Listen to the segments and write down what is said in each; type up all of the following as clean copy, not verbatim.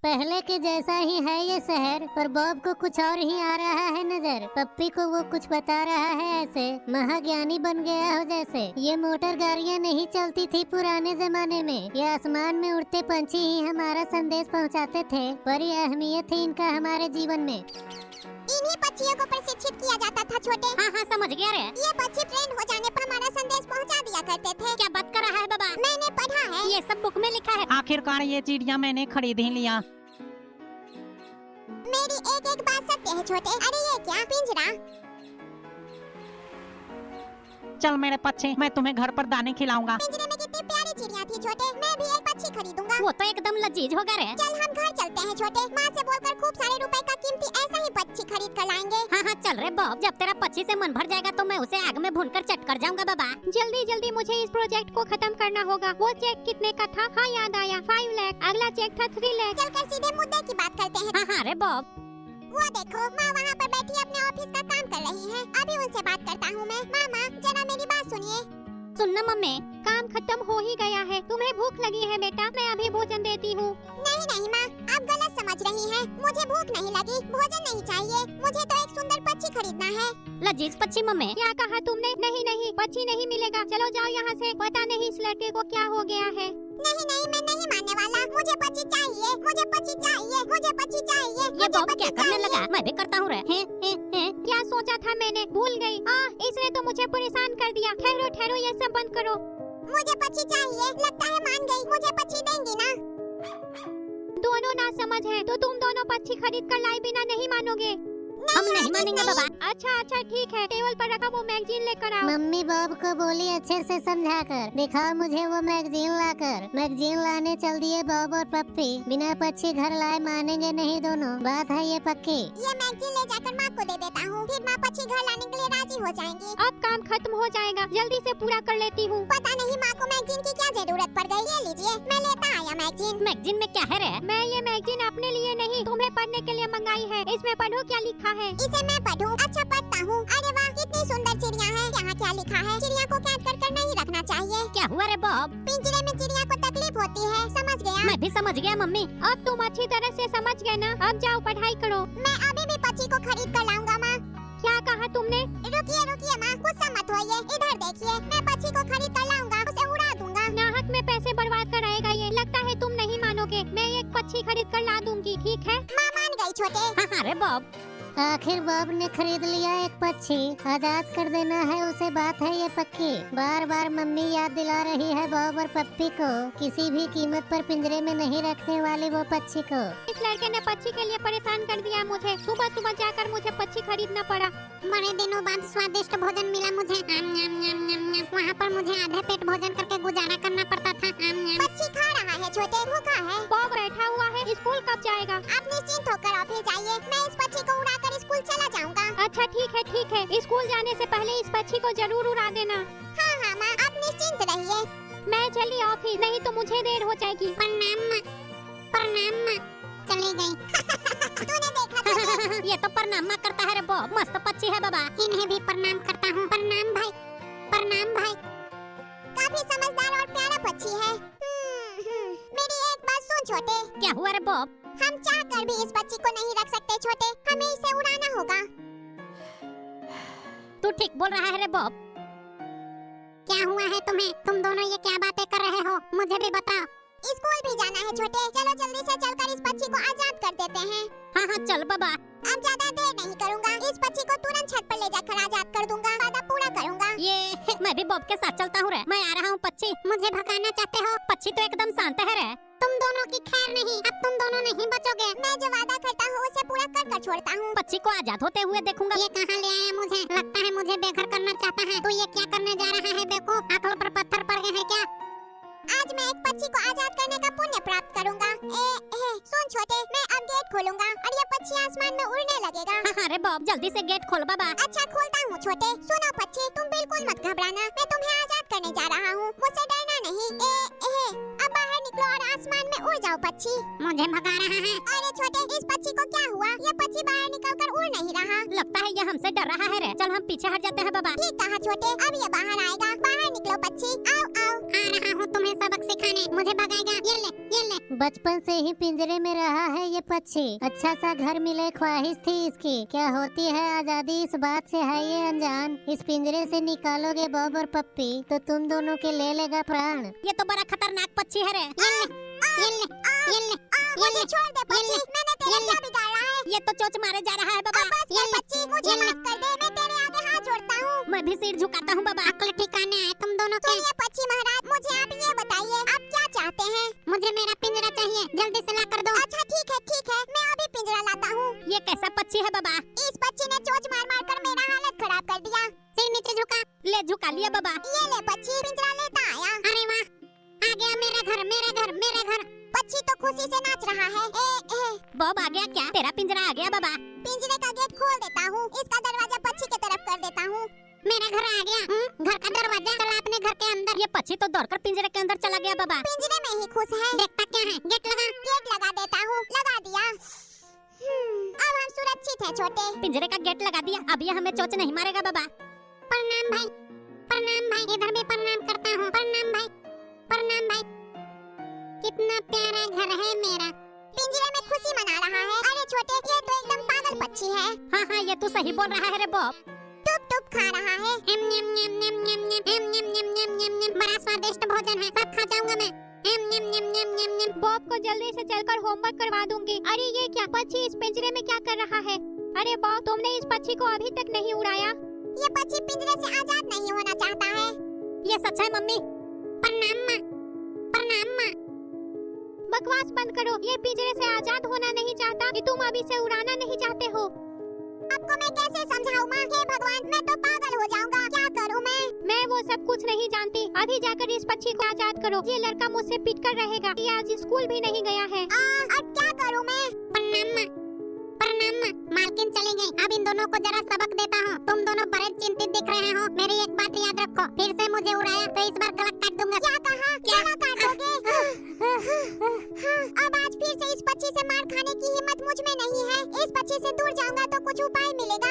पहले के जैसा ही है ये शहर, पर बॉब को कुछ और ही आ रहा है नजर। पप्पी को वो कुछ बता रहा है ऐसे, महाज्ञानी बन गया हो जैसे। ये मोटर गाड़ियाँ नहीं चलती थी पुराने जमाने में, ये आसमान में उड़ते पंछी ही हमारा संदेश पहुँचाते थे। बड़ी अहमियत थी इनका हमारे जीवन में। इन्हीं पक्षियों को प्रशिक्षित किया जाता था छोटे। हाँ समझ गया रे। ये पक्षी ट्रेंड हो जाने पर हमारा संदेश पहुंचा दिया करते थे। क्या बात कर रहा है बाबा? मैंने पढ़ा है, ये सब बुक में लिखा है। आखिरकार ये चिड़िया मैंने खरीद ही लिया। मेरी एक एक बात सत्य है छोटे। अरे ये क्या पिंजरा? चल मेरे पक्षी, मैं तुम्हें घर पर दाने खिलाऊंगा। पिंजरे में कितनी प्यारी चिड़िया थी छोटे। मैं भी एक पक्षी खरीदूंगा। वो तो एकदम लजीज होगा रे। चल हम घर चलते हैं छोटे। माँ से बोलकर खूब सारे रुपए का कीमती ऐसा ही पक्षी खरीद कर लाएंगे। हाँ चल रे बॉब, जब तेरा पक्षी से मन भर जाएगा तो मैं उसे आग में भूनकर चट कर जाऊंगा बाबा। जल्दी जल्दी मुझे इस प्रोजेक्ट को खत्म करना होगा। वो चेक कितने का था? हाँ याद आया, 5 लाख। अगला चेक था 3 लाख। चलकर सीधे मुद्दे की बात करते हैं। हाँ रे बॉब। वो देखो माँ वहाँ पर बैठी अपने ऑफिस का काम कर रही है। अभी उनसे बात करता हूँ मैं। मामा जरा मेरी बात सुनिए। सुनना मम्मी, काम खत्म हो ही गया है। तुम्हें भूख लगी है बेटा? मैं अभी भोजन देती हूँ। नहीं नहीं माँ, आप गलत समझ रही हैं। मुझे भूख नहीं लगी, भोजन नहीं चाहिए। मुझे तो एक सुंदर पक्षी खरीदना है। लजीज पक्षी मम्मी। क्या कहा तुमने? नहीं नहीं, पक्षी नहीं मिलेगा। चलो जाओ यहाँ से। पता नहीं इस लड़के को क्या हो गया है। नहीं नहीं, मैं नहीं मानने वाला। मुझे पक्षी चाहिए, मुझे पक्षी चाहिए, मुझे पक्षी चाहिए। ये बॉब क्या करने लगा? मैं भी करता हूँ रे। क्या सोचा था मैंने? भूल गई। इसने तो मुझे परेशान कर दिया। ठहरो ठहरो, ये सब बंद करो। मुझे पक्षी चाहिए। लगता है मान गई। मुझे पक्षी देंगी ना? दोनों ना समझ है तो तुम दोनों पक्षी खरीद कर लाए बिना नहीं मानोगे। हम नहीं मानेंगे बाबा। अच्छा ठीक है, टेबल पर रखा वो मैगजीन लेकर आओ। मम्मी बॉब को बोली अच्छे से समझा कर, दिखाओ मुझे वो मैगजीन लाकर। मैगजीन लाने चल दिए बॉब और पप्पी। बिना पक्षी घर लाए मानेंगे नहीं दोनों, बात है ये पक्की। ये मैगजीन ले जाकर माँ को दे देता हूँ, फिर माँ पक्षी घर लाने के लिए राजी हो जाएंगी। अब काम खत्म हो जाएगा, जल्दी से पूरा कर लेती हूँ। पता नहीं माँ को मैगजीन की क्या जरूरत पड़ गई। ये लीजिए, मैं लेता आया मैगजीन। मैगजीन में क्या है रे? मैं ये मैगजीन अपने लिए नहीं, तुम्हें पढ़ने के लिए मंगाई है। इसमें पढ़ो क्या लिखा है। इसे मैं पढ़ूं? अच्छा पढ़ता हूँ। अरे वाह, कितनी सुंदर चिड़िया है। यहाँ क्या लिखा है? चिड़िया को कैद कर नहीं रखना चाहिए। क्या हुआ रे बॉब? पिंजरे में चिड़िया को तकलीफ होती है। समझ गया? मैं भी समझ गया मम्मी। अब तुम अच्छी तरह से समझ गए ना? अब जाओ पढ़ाई करो। मैं अभी भी पक्षी को खरीद कर लाऊंगा माँ। क्या कहा तुमने? रुकिए माँ, गुस्सा मत होइए। इधर देखिए, मैं पक्षी को खरीद कर लाऊंगा, उसे उड़ा दूंगा। नाहक में पैसे बर्बाद कर आएगा ये। लगता है तुम नहीं मानोगे। मैं एक पक्षी खरीद कर ला दूंगी, ठीक है? माँ मान गई छोटे। हाँ रे बॉब। आखिर बॉब ने खरीद लिया एक पक्षी। आजाद कर देना है उसे, बात है ये पक्की। बार बार मम्मी याद दिला रही है बॉब और पप्पी को, किसी भी कीमत पर पिंजरे में नहीं रखने वाली वो पक्षी को। इस लड़के ने पक्षी के लिए परेशान कर दिया मुझे। सुबह सुबह जाकर मुझे पक्षी खरीदना पड़ा। बड़े दिनों बाद स्वादिष्ट भोजन मिला मुझे। वहाँ पर मुझे आधे पेट भोजन करके गुजारा करना पड़ता था। पक्षी खा रहा है छोटे, भूखा है। बॉब बैठा हुआ है। स्कूल कब जाएगा? आप निश्चिंत होकर ऑफिस जाइए। मैं इस पक्षी को उड़ाकर स्कूल चला जाऊंगा। अच्छा ठीक है। स्कूल जाने से पहले इस पक्षी को जरूर उड़ा देना। हाँ माँ, आप निश्चिंत रहिए। मैं चली ऑफिस, नहीं तो मुझे देर हो जाएगी। प्रणाम माँ। चली गई। तूने देखा? ये तो प्रणाम करता है रे बॉब। मस्त पक्षी है बाबा। इन्हें भी प्रणाम करता हूँ। प्रणाम भाई। काफी समझदार और प्यारा पक्षी है। मेरी एक बात सुन छोटे। क्या हुआ रे बॉब? हम चाह कर भी इस पक्षी को नहीं रख सकते छोटे। हमें इसे उड़ाना होगा। तू ठीक बोल रहा है रे बॉब। क्या हुआ है तुम्हें? तुम दोनों ये क्या बातें कर रहे हो? मुझे भी बताओ। स्कूल भी जाना है छोटे। चलो जल्दी से चलकर इस पक्षी को आजाद कर देते हैं। हाँ चल बाबा। अब ज्यादा देर नहीं करूँगा। इस पक्षी को तुरंत छत पर ले जाकर आजाद कर दूंगा। वादा पूरा करूँगा। ये मैं भी बॉब के साथ चलता हूँ रे। मैं आ रहा हूँ पक्षी। मुझे भगाना चाहते हो? पक्षी तो एकदम शांत है रे। तुम दोनों की खैर नहीं। अब तुम दोनों नहीं बचोगे। मैं जो वादा करता हूँ उसे पूरा कर छोड़ता हूँ। पक्षी को आजाद होते हुए देखूंगा। ये कहाँ ले आया मुझे? लगता है मुझे बेघर करना चाहता है। तू ये क्या करने जा रहा है? बेवकूफ, आंखों पर पत्थर पड़ गए हैं क्या? आज मैं एक पक्षी को आजाद करने का पुण्य प्राप्त करूंगा। सुन छोटे, मैं अब गेट खोलूंगा और ये पक्षी आसमान में उड़ने लगेगा। हाँ रे बॉब, जल्दी से गेट खोल बाबा। अच्छा खोलता हूँ छोटे। सुनो पक्षी, तुम बिल्कुल मत घबराना। मैं तुम्हें आजाद करने जा रहा हूँ, मुझसे डरना नहीं। अब बाहर निकलो और आसमान में उड़ जाओ पक्षी। मुझे भगा रहा है। अरे छोटे, इस पक्षी को क्या हुआ? ये पक्षी बाहर निकलकर उड़ नहीं रहा। लगता है ये हमसे डर रहा है रे। चल हम पीछे हट जाते हैं बाबा। ठीक कहा छोटे, अब ये बाहर आएगा। बाहर निकलो पक्षी। आओ आ रहा हूँ तुम्हें सबक सिखाने। मुझे भगाएगा। ये ले बचपन से ही पिंजरे में रहा है ये पक्षी। अच्छा सा घर मिले ख्वाहिश थी इसकी। क्या होती है आजादी इस बात से है ये अनजान। इस पिंजरे से निकालोगे बॉब और पप्पी तो तुम दोनों के ले लेगा प्राण। ये तो बड़ा खतरनाक पक्षी है रे। मुझे छोड़ दे पक्षी, मैंने तेरा क्या बिगाड़ा है? ये तो चोच मारे जा रहा है बाबा। बस कर पक्षी, मुझे माफ कर दे, मैं तेरे आगे हाथ जोड़ता हूँ। मैं भी सिर झुकाता हूँ बाबा। अकल ठिकाने आए तुम दोनों के। सुनिए पक्षी महाराज, मुझे आप ये बताइए, आप क्या चाहते हैं? मुझे मेरा पिंजरा चाहिए, जल्दी से ला कर दो। अच्छा ठीक है, मैं अभी पिंजरा लाता हूँ। ये कैसा पक्षी है बाबा? इस पक्षी ने चोंच मार मार कर मेरा हालत खराब कर दिया। सिर नीचे झुका। ले झुका लिया बाबा। ये ले पक्षी, पिंजरा लेता आया। अरे वाह, आ गया मेरा घर, मेरा घर, मेरा घर। पक्षी तो खुशी से नाच रहा है। बॉब आ गया क्या? तेरा पिंजरा आ गया बाबा। पिंजरे का गेट खोल देता हूँ, इसका दरवाजा पक्षी की तरफ कर देता हूँ। मेरा घर आ गया। घर का दरवाजा। चला अपने घर के अंदर। ये पक्षी तो दौड़कर पिंजरे के अंदर चला गया बाबा। पिंजरे में ही खुश है। देखता क्या है? गेट लगा। गेट लगा देता हूँ। लगा दिया। अब हम सुरक्षित हैं छोटे। पिंजरे का गेट लगा दिया। अब ये हमें चोच नहीं मारेगा बाबा। प्रणाम भाई, प्रणाम भाई। इधर भी प्रणाम करता हूँ। प्रणाम भाई, प्रणाम भाई। कितना प्यारा घर है मेरा। पिंजरे में खुशी मना रहा है। अरे छोटे, ये तो एकदम पागल पक्षी है। हाँ, ये तू सही बोल रहा है रे बॉब। टुप टुप खा रहा है। एम नेम नेम नेम नेम नेम एम नेम नेम नेम नेम नेम। बड़ा स्वादिष्ट भोजन है, सब खा जाऊंगा मैं। एम नेम नेम नेम नेम नेम। बॉब को जल्दी से चलकर होमवर्क करवा दूंगी। अरे ये क्या पक्षी इस पिंजरे में क्या कर रहा है? अरे बॉब, तुमने इस पक्षी को अभी तक नहीं उड़ाया। ये पक्षी पिंजरे से आजाद नहीं होना चाहता है। ये सच है मम्मी। प्रणाम माँ, प्रणाम माँ। बकवास बंद करो। ये पिंजरे से आजाद होना नहीं चाहता कि तुम अभी से उड़ाना नहीं चाहते हो। आपको मैं कैसे समझाऊं माँ? हे भगवान, मैं तो पागल हो जाऊंगा। क्या करूं मैं वो सब कुछ नहीं जानती। अभी जाकर इस पक्षी को आजाद करो। ये लड़का मुझसे पिट कर रहेगा। ये आज स्कूल भी नहीं गया है। अब क्या करूं मैं? प्रणाम माँ, प्रणाम माँ। मालकिन चली गई। अब इन दोनों को जरा सबक देता हूँ। तुम दोनों बड़े चिंतित दिख रहे हो। मेरी एक बात याद रखो, फिर से मुझे उड़ाया तो इस बार गला काट दूंगा। क्या कहा? क्या काटोगे? अब आज फिर से इस पक्षी से मार खाने की हिम्मत मुझ में नहीं है। इस पक्षी से दूर जाऊंगा तो कुछ उपाय मिलेगा।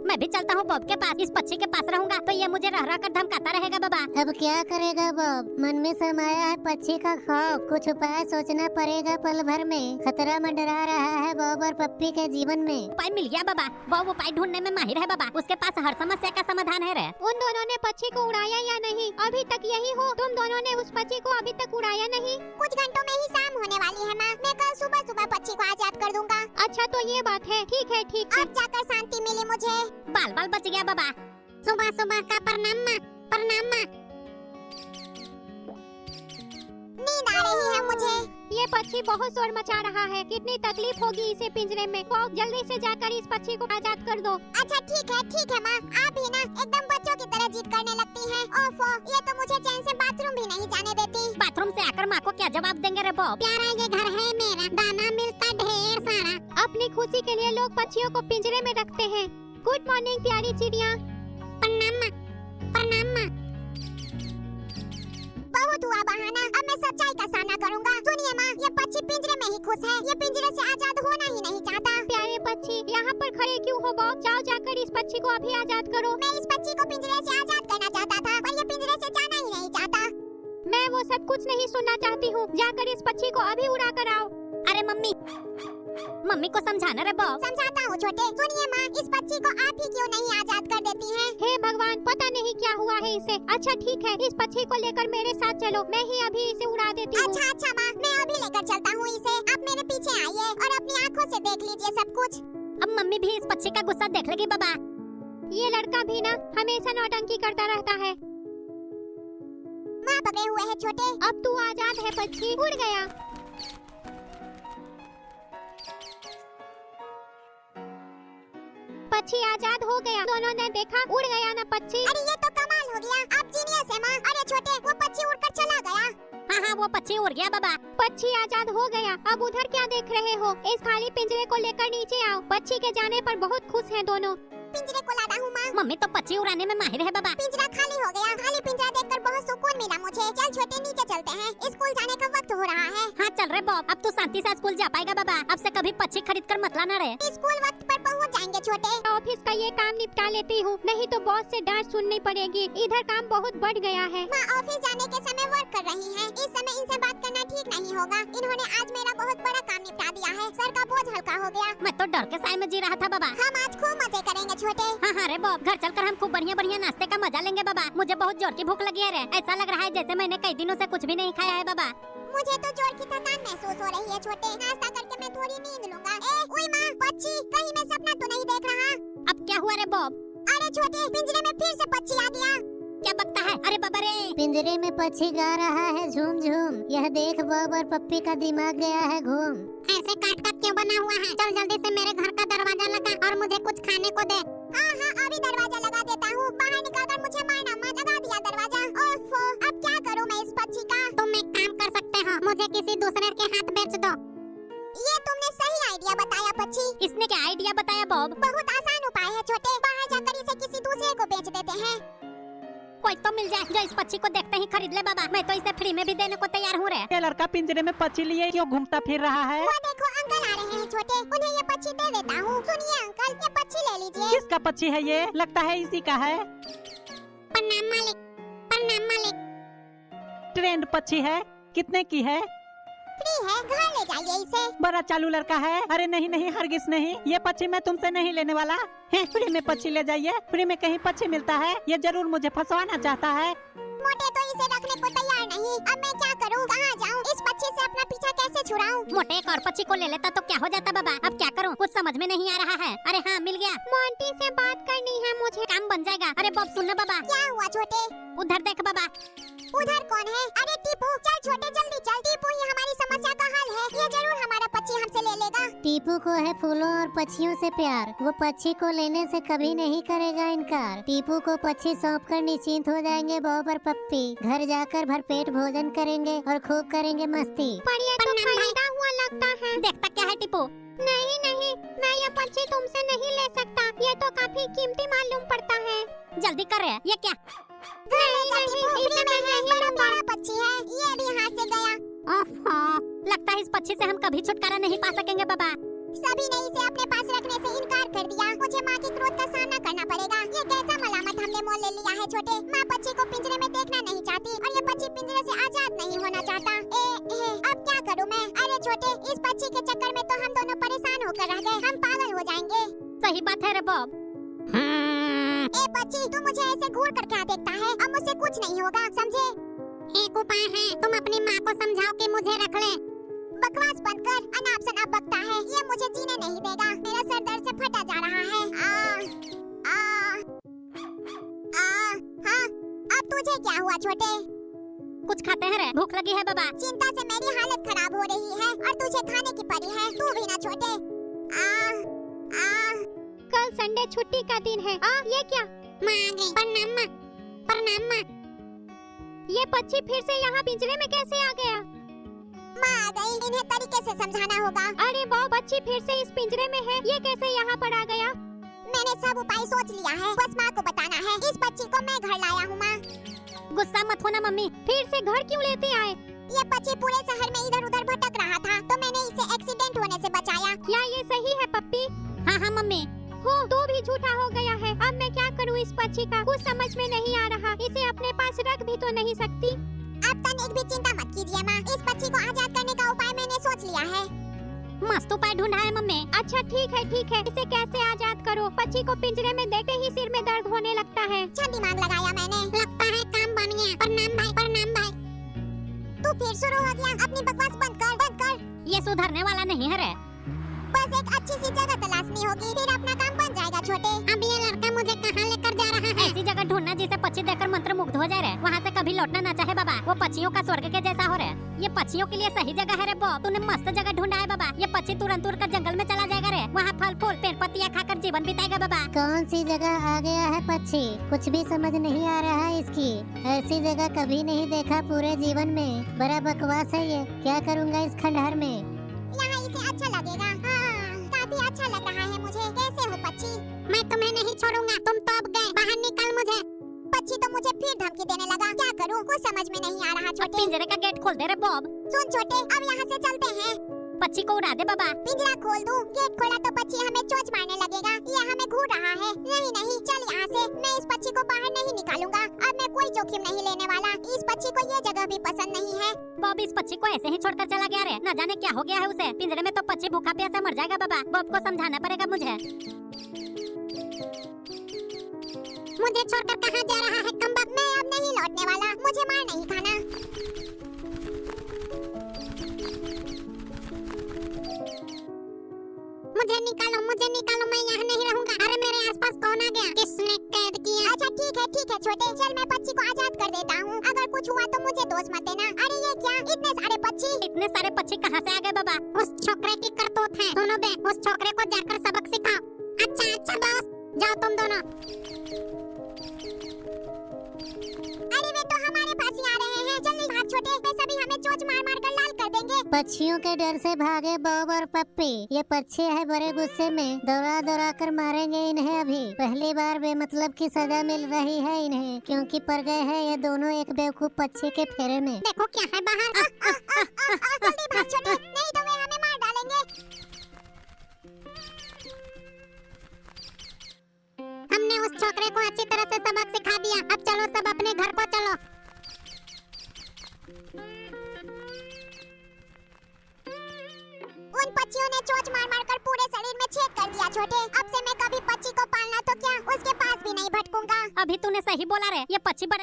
मैं भी चलता हूँ बॉब के पास। इस पक्षी के पास रहूंगा तो ये मुझे रह कर धमकाता रहेगा बाबा। अब क्या करेगा बॉब? मन में समाया है पक्षी का खौफ। कुछ उपाय सोचना पड़ेगा पल भर में। खतरा मंडरा रहा है बॉब और पप्पी के जीवन में। उपाय मिल गया बाबा। बॉब उपाय ढूंढने में माहिर है बाबा। उसके पास हर समस्या का समाधान है रे। उन दोनों ने पक्षी को उड़ाया या नहीं? अभी तक यही हो। तुम दोनों ने उस पक्षी को अभी तक उड़ाया नहीं। कुछ घंटों में ही शाम होने वाली है माँ। मैं कल सुबह सुबह पक्षी को आजाद कर दूंगा। अच्छा तो ये बात है। ठीक है, ठीक है। अब जाकर शांति मिली मुझे। बाल बाल बच गया बाबा। सुबह सुबह का प्रणाम माँ, प्रणाम माँ। नींद आ रही है मुझे। ये पक्षी बहुत शोर मचा रहा है। कितनी तकलीफ होगी इसे पिंजरे में। बॉब, जल्दी से जाकर इस पक्षी को आजाद कर दो। अच्छा ठीक है माँ। आप भी ना एकदम बच्चों की तरह जिद करने लगती हैं। ओफो, ये तो मुझे चैन से बाथरूम भी नहीं जाने देती। बाथरूम से आकर माँ को क्या जवाब देंगे रे बॉब? प्यारा ये घर है मेरा, दाना मिलता ढेर सारा। अपनी खुशी के लिए लोग पक्षियों को पिंजरे में रखते हैं। गुड मॉर्निंग प्यारी चिड़िया। प्रणाम माँ, प्रणाम माँ। बहुत हुआ बहाना, अब मैं सच्चाई का सामना करूंगा। सुनिए माँ, ये पक्षी पिंजरे में ही खुश है। ये पिंजरे से आजाद होना ही नहीं चाहता। प्यारे पक्षी, यहाँ पर खड़े क्यों हो बॉब? जाओ जाकर इस पक्षी को अभी आजाद करो। मैं इस पक्षी को पिंजरे से आजाद करना चाहता था, पर ये पिंजरे से जाना ही नहीं चाहता। मैं वो सब कुछ नहीं सुनना चाहती हूँ। जाकर इस पक्षी को अभी उड़ा कर आओ। अरे मम्मी, मम्मी को समझाना रे बॉब। समझाता हूँ छोटे। सुनिए माँ, इस पक्षी को आप ही क्यों नहीं आजाद कर देती हैं? हे भगवान, पता नहीं क्या हुआ है इसे। अच्छा ठीक है, इस पक्षी को लेकर मेरे साथ चलो। मैं ही अभी इसे उड़ा देती हूँ। अच्छा माँ, मैं अभी लेकर चलता हूँ इसे। आप मेरे पीछे आइए और अपनी आँखों से देख लीजिए सब कुछ। अब मम्मी भी इस पक्षी का गुस्सा देख लेगी बाबा। ये लड़का भी ना हमेशा नौटंकी करता रहता है। माँ पकड़े हुए है छोटे। अब तू आजाद है पक्षी, उड़ गया। पक्षी आजाद हो गया। दोनों ने देखा, उड़ गया ना पक्षी। अरे ये तो कमाल हो गया। आप जीनियस है माँ। अरे छोटे, वो पक्षी उड़कर चला गया। हाँ, वो पक्षी उड़ गया बाबा। पक्षी आजाद हो गया। अब उधर क्या देख रहे हो? इस खाली पिंजरे को लेकर नीचे आओ। पक्षी के जाने पर बहुत खुश हैं दोनों। पिंजरे को लादा हूँ माँ। मम्मी तो पक्षी उड़ाने में माहिर है बाबा। पिंजरा खाली हो गया। खाली पिंजरा देखकर बहुत सुकून मिला मुझे। चल छोटे नीचे चलते हैं, स्कूल जाने का वक्त हो रहा है। हाँ चल रहे बॉब, अब तू शांति से स्कूल जा पाएगा बाबा। अब से कभी पक्षी खरीद कर मत लाना रे। स्कूल वक्त पर पहुँच जाएंगे छोटे। ऑफिस का ये काम निपटा लेती हूँ, नहीं तो बॉस से डांट सुननी पड़ेगी। इधर काम बहुत बढ़ गया है। माँ ऑफिस जाने के समय वर्क कर रही हैं। इस समय इनसे बात करना ठीक नहीं होगा। इन्होंने आज मेरा बहुत बड़ा काम निपटा दिया है। सर का बोझ हल्का हो गया। मैं तो डर के साए में जी रहा था बाबा। हम आज खूब मजे करेंगे छोटे। हाँ हाँ रे बॉब, घर चलकर हम खूब बढ़िया बढ़िया नाश्ते का मजा लेंगे बाबा। मुझे बहुत जोर की भूख लगी है रे। ऐसा लग रहा है जैसे मैंने कई दिनों से कुछ भी नहीं खाया है बाबा। मुझे तो जोर की थकान महसूस हो रही है छोटे। नाश्ता करके मैं थोड़ी नींद लूंगा। ओए माँ, पक्षी कहीं मैं सपना तो नहीं देख रहा? अब क्या हुआ रे बॉब? अरे छोटे, पिंजरे में फिर से पक्षी आ गया। क्या बकता है? अरे बाबा रे, पिंजरे में पक्षी गा रहा है झूम झूम। यह देख बॉब और पप्पी का दिमाग गया है घूम। ऐसे काट काट क्यों बना हुआ है? चल जल्दी से मेरे घर का दरवाजा लगा और मुझे कुछ खाने को दे। हाँ हाँ, अभी दरवाजा लगा देता हूँ। बाहर निकलकर मुझे मारना मत। लगा दिया दरवाजा। ओफो, अब क्या करूँ मैं इस पक्षी का? तुम एक काम कर सकते हो, मुझे किसी दूसरे के हाथ बेच दो। ये तुमने सही आइडिया बताया पक्षी। इसने क्या आइडिया बताया बॉब? बहुत आसान उपाय है छोटे। बाहर जाकर इसे किसी दूसरे को बेच देते हैं। कोई तो मिल जाए जो इस पक्षी को देखते ही खरीद ले बाबा। मैं तो इसे फ्री में भी देने को तैयार हूँ रे। ये लड़का पिंजरे में पक्षी लिए क्यों घूमता फिर रहा है? वो देखो अंकल आ रहे हैं छोटे। उन्हें ये पक्षी दे देता हूँ। सुनिए अंकल, ये पक्षी ले लीजिए। किसका पक्षी है ये? लगता है इसी का है। प्रणाम मालिक, प्रणाम मालिक। ट्रेंड पक्षी है। कितने की है? फ्री है, घर ले जाइए इसे। बड़ा चालू लड़का है। अरे नहीं नहीं, हरगिज नहीं। ये पक्षी मैं तुमसे नहीं लेने वाला है। फ्री में पक्षी ले जाइए। फ्री में कहीं पक्षी मिलता है? ये जरूर मुझे फंसवाना चाहता है। मोटे तो इसे रखने को तैयार नहीं। अब मैं क्या करूँ? कहाँ जाऊँ? इस पक्षी से अपना पीछा कैसे छुड़ाऊँ? मोटे एक और पक्षी को ले लेता तो क्या हो जाता बाबा। अब क्या करूँ, कुछ समझ में नहीं आ रहा है। अरे हाँ, मिल गया। मोंटी से बात करनी है मुझे। काम बन जाएगा। अरे बॉब सुन ना बाबा, क्या हुआ छोटे? उधर देख बाबा। उधर कौन है? अरे टीपू, चल छोटे जल्दी चल। टीपू ही हमारी समस्या का हल है। ये जरूर हमारा पक्षी हमसे ले लेगा। टीपू को है फूलों और पक्षियों से प्यार। वो पक्षी को लेने से कभी नहीं करेगा इनकार। टीपू को पक्षी सौंप कर निश्चिंत हो जाएंगे बॉब और पप्पी। घर जाकर भरपेट भोजन करेंगे और खूब करेंगे मस्ती। पर ये तो खरीदा हुआ लगता है। देखता क्या है टीपू? नहीं नहीं, मैं ये पक्षी तुमसे नहीं ले सकता। ये तो काफी कीमती मालूम पड़ता है। जल्दी कर रहे। ये क्या? बड़ा प्यारा पक्षी है। ये भी हाथ से गया। ओहो, लगता है इस पक्षी से हम कभी छुटकारा नहीं पा सकेंगे बाबा। सभी ने इसे अपने पास रखने से इनकार कर दिया। मुझे माँ की क्रोध का सामना करना पड़ेगा। ये कैसा मलामत हमने मोल ले लिया है छोटे। माँ पक्षी को पिंजरे में देखना नहीं चाहती और ये पक्षी पिंजरे से आजाद नहीं होना चाहता। अब क्या करूँ मैं? अरे छोटे, इस पक्षी के चक्कर में तो हम दोनों परेशान होकर रह गए। हम पागल हो जाएंगे। सही बात है रे बॉब। ए पक्षी, तू मुझे ऐसे घूर कर क्या देखता है? अब मुझसे कुछ नहीं होगा, समझे? एक उपाय है, तुम अपनी माँ को समझाओ कि मुझे रख ले। बकवास बंद कर। अनाप शनाप बकता है। ये मुझे जीने नहीं देगा। मेरा सर दर्द से फटा जा रहा है। हाँ, अब तुझे क्या हुआ छोटे? कुछ खाते हैं रे, भूख लगी है बाबा। चिंता से मेरी हालत खराब हो रही है और तुझे खाने की पड़ी है। तू भी ना छोटे। कल संडे छुट्टी का दिन है। ये क्या? माँ आ गई। प्रणाम माँ, प्रणाम माँ। ये पक्षी फिर से यहाँ पिंजरे में कैसे आ गया? माँ आ गई। इन्हें तरीके से समझाना होगा। अरे वो पक्षी फिर से इस पिंजरे में है। ये कैसे यहाँ पर आ गया? मैंने सब उपाय सोच लिया है। बस माँ को बताना है। इस पक्षी को मैं घर लाया हूँ माँ। गुस्सा मत होना मम्मी। फिर से घर क्यों लेते आए? ये पक्षी पूरे शहर में इधर उधर भटक रहा था तो मैंने इसे एक्सीडेंट होने से बचाया। क्या ये सही है पप्पी? हाँ हाँ मम्मी। हो तो भी झूठा हो गया है। अब मैं क्या करूँ इस पक्षी का? कुछ समझ में नहीं आ रहा। इसे अपने पास रख भी तो नहीं सकती। अब तनिक भी चिंता मत कीजिए माँ। इस पक्षी को आजाद करने का उपाय मैंने सोच लिया है। मस्त उपाय ढूंढा है मम्मी। अच्छा ठीक है ठीक है। इसे कैसे आजाद करो? पक्षी को पिंजरे में देखते ही सिर में दर्द होने लगता है। अच्छा दिमाग लगाया मैंने। लगता है काम बन गया। प्रणाम भाई, प्रणाम भाई। तू फिर शुरू हो गया। अपनी बकवास बंद कर, बंद कर। ये सुधरने वाला नहीं है रे। बस एक अच्छी सी जगह तलाशनी होगी, फिर अपना काम बन जाएगा छोटे। अब ये लड़का मुझे कहाँ लेकर जा रहा है? ऐसी जगह ढूंढना जिसे पक्षी देखकर मंत्र मुग्ध हो जाए रे। वहाँ से कभी लौटना ना चाहे बाबा। वो पक्षियों का स्वर्ग के जैसा हो रहा है। ये पक्षियों के लिए सही जगह है रे बॉब। तूने मस्त जगह ढूंढा है बाबा। ये पक्षी तुरंत उड़कर जंगल में चला जाएगा रे। वहाँ फल फूल पेड़ पत्तियाँ खाकर जीवन बिताएगा बाबा। कौन सी जगह आ गया है पक्षी? कुछ भी समझ नहीं आ रहा है इसकी। ऐसी जगह कभी नहीं देखा पूरे जीवन में। बड़ा बकवास है ये। क्या करूँगा इस खंडहर में? यहाँ इसे अच्छा लगेगा। हाँ, काफी अच्छा लग रहा है मुझे। कैसे हो पक्षी? मैं तुम्हें नहीं छोड़ूंगा, तुम तो अब गए, बाहर निकल मुझे। पक्षी तो मुझे फिर धमकी देने लगा, क्या करूं कुछ समझ में नहीं आ रहा छोटे। पिंजरे का गेट खोल दे रे बॉब। सुन छोटे, अब यहाँ से चलते हैं। पक्षी को उड़ा दे बाबा। पिंजरा खोल दूं? गेट खोला तो पक्षी हमें चोंच मारने लगेगा, ये हमें घूर रहा है। नहीं नहीं, चल यहाँ से, मैं इस पक्षी को बाहर नहीं निकालूंगा। अब मैं कोई जोखिम नहीं लेने वाला, इस पक्षी को ये जगह भी पसंद नहीं है। बॉब इस पक्षी को ऐसे ही छोड़कर चला गया रे, न जाने क्या हो गया है उसे। पिंजरे में तो पक्षी भूखा प्यासा मर जाएगा बाबा। बॉब को समझाना पड़ेगा मुझे। मुझे छोड़कर कहाँ जा रहा है कमबख्त? मैं अब नहीं लौटने वाला, मुझे मार नहीं खाना। मुझे निकालो, मैं यहाँ नहीं रहूंगा। अरे मेरे आसपास कौन आ गया? किसने कैद किया? अच्छा ठीक है छोटे, चल मैं पक्षी को आजाद कर देता हूँ। अगर कुछ हुआ तो मुझे दोष मत देना। अरे ये क्या, इतने सारे पक्षी? इतने सारे पक्षी कहाँ से आ गए बाबा? उस छोकरे की करतूत है। सुनो बे, उस छोकरे को जाकर सबक सिखाओ। अच्छा बॉस, जाओ तुम दोनों। अरे वे तो हमारे पास ही आ रहे हैं, जल्दी भाग छोटे, वे सभी हमें चोंच मार मार कर लाल कर देंगे। पक्षियों के डर से भागे बॉब और पप्पी। ये पक्षी है बड़े गुस्से में, दौड़ा कर मारेंगे इन्हें अभी। पहली बार बेमतलब की सजा मिल रही है इन्हें, क्योंकि पड़ गए हैं ये दोनों एक बेवकूफ पक्षी के फेरे में। देखो क्या है बाहर। जल्दी भाग छोटे, नहीं तो वे हमें मार डालेंगे। हमने उस छोकरे को अच्छी तरह से सबक सिखा दिया, अब चलो सब अपने घर को चलो। उन पक्षियों ने चोंच मार मार कर पूरे शरीर में छेद कर दिया छोटे। अब से मैं कभी पक्षी को पालना तो क्या, उसके पास भी नहीं भटकूंगा। अभी तूने सही बोला रे, ये पक्षी बड़े